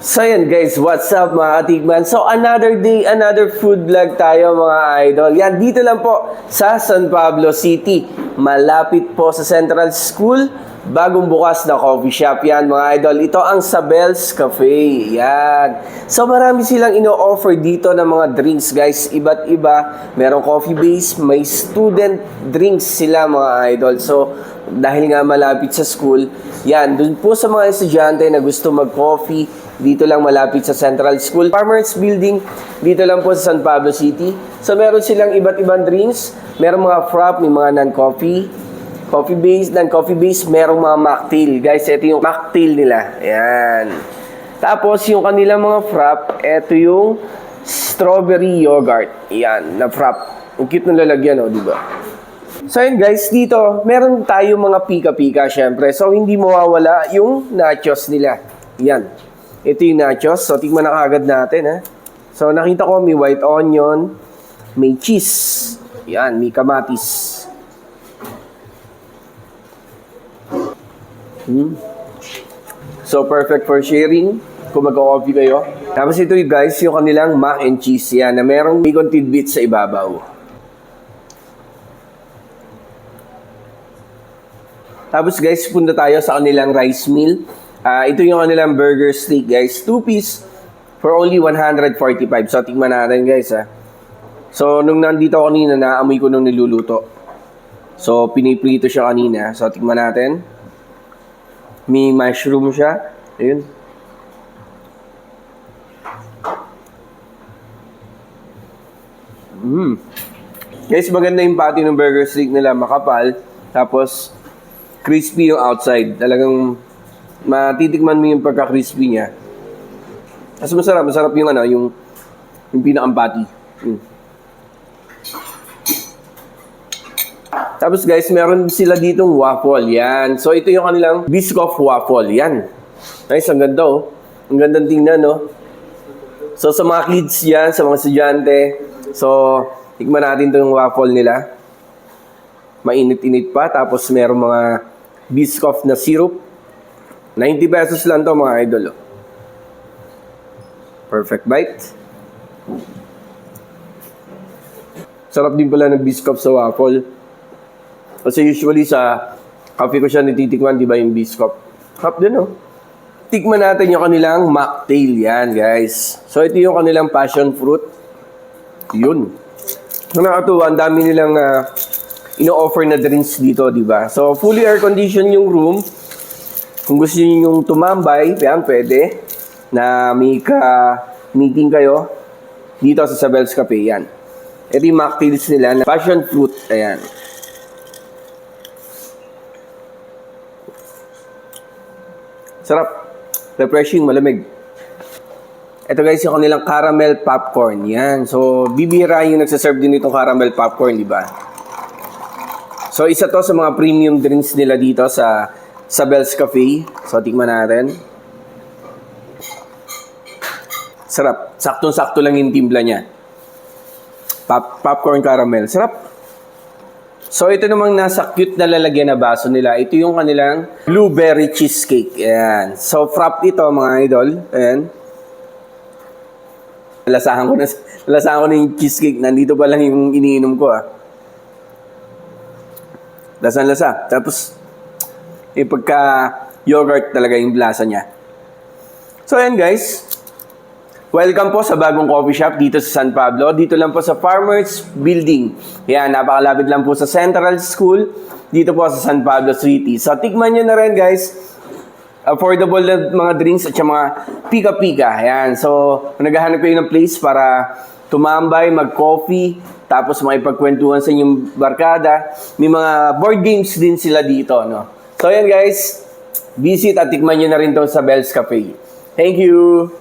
So yan guys, what's up mga katikman? So another day, another food vlog tayo mga idol. Yan, dito lang po sa San Pablo City. Malapit po sa Central School. Bagong bukas na coffee shop yan mga idol. Ito ang Sabel's Cafe. Yan. So marami silang ino-offer dito ng mga drinks guys. Iba't iba. Merong coffee base, may student drinks sila mga idol. So dahil nga malapit sa school, yan, dun po sa mga estudyante na gusto mag-coffee, dito lang malapit sa Central School. Farmers Building, dito lang po sa San Pablo City. So meron silang iba't ibang drinks. Meron mga frap, may mga non-coffee, coffee base, non-coffee base, merong mga mocktail. Guys, ito yung mocktail nila. Ayan. Tapos yung kanilang mga frap, ito yung strawberry yogurt. Ayan, na frap. Ang cute ng lalagyan, di ba? So yun guys, dito, meron tayo mga pika-pika syempre. So hindi mawawala yung nachos nila. Yan. Ito yung nachos. So tingnan na kagad natin ha. So nakita ko may white onion, may cheese. Yan, may kamatis. So perfect for sharing kung mag-coffee kayo. Tapos ito yung guys, yung kanilang mac and cheese yan na merong bacon tidbits sa ibabaw. Tapos guys, punta tayo sa kanilang rice meal. Ito yung kanilang burger steak guys. 2 piece for only 145. So, tingnan natin guys ha. So, nung nandito kanina, naamoy ko nung niluluto. So, piniprito siya kanina. So, tingnan natin. May mushroom siya. Ayun. Guys, maganda yung patty ng burger steak nila. Makapal. Tapos, crispy yung outside. Talagang matitikman mo yung pagka-crispy niya. Tapos masarap yung yung pinakang patty. Tapos guys, meron sila ditong waffle. Yan. So ito yung kanilang Biscoff waffle. Yan. Nice, ang ganda oh. Ang gandang tingnan no. So sa mga kids yan, sa mga estudyante. So, tikman natin itong waffle nila. Mainit-init pa. Tapos meron mga Biscoff na syrup. 90 pesos lang to mga idol. Perfect bite. Sarap din pala ng Biscoff sa waffle. Kasi usually sa coffee ko siya natitikman, di ba yung Biscoff? Sarap din oh. Tikman natin yung kanilang mocktail yan guys. So ito yung kanilang passion fruit. Yun. Nakakatuwa, ang dami nilang ino-offer na drinks dito, di ba? So fully air conditioned yung room. Kung gusto niyo yung tumambay, yan, pwede. Na may ka-meeting kayo dito sa Sabel's Cafe, yan. Ito yung mocktails nila na passion fruit, ayan. Sarap. Refreshing, malamig. Ito guys, yung kanilang caramel popcorn, yan. So, bibira yung nagsaserve din itong caramel popcorn, di ba? So, isa to sa mga premium drinks nila dito sa Sabel's Cafe. So, tikman natin. Sarap. Saktong-sakto lang yung timpla niya. Popcorn caramel. Sarap. So, ito namang nasa cute na lalagyan na baso nila. Ito yung kanilang blueberry cheesecake. Ayan. So, frap ito mga idol. Ayan. Lasahan ko na yung cheesecake. Nandito pa lang yung iniinom ko Lasang-lasa. Tapos, pagka yogurt talaga yung lasa niya. So ayan guys, welcome po sa bagong coffee shop dito sa San Pablo. Dito lang po sa Farmers Building. Yan, napakalapit lang po sa Central School. Dito po sa San Pablo City. So tikman nyo na rin guys. Affordable na mga drinks at mga pika-pika. Yan, so naghahanap kayo ng place para tumambay, mag-coffee, tapos makipagkwentuhan sa inyong barkada. May mga board games din sila dito, no? So yan guys, visit at tikman nyo na rin to sa Sabel's Cafe. Thank you!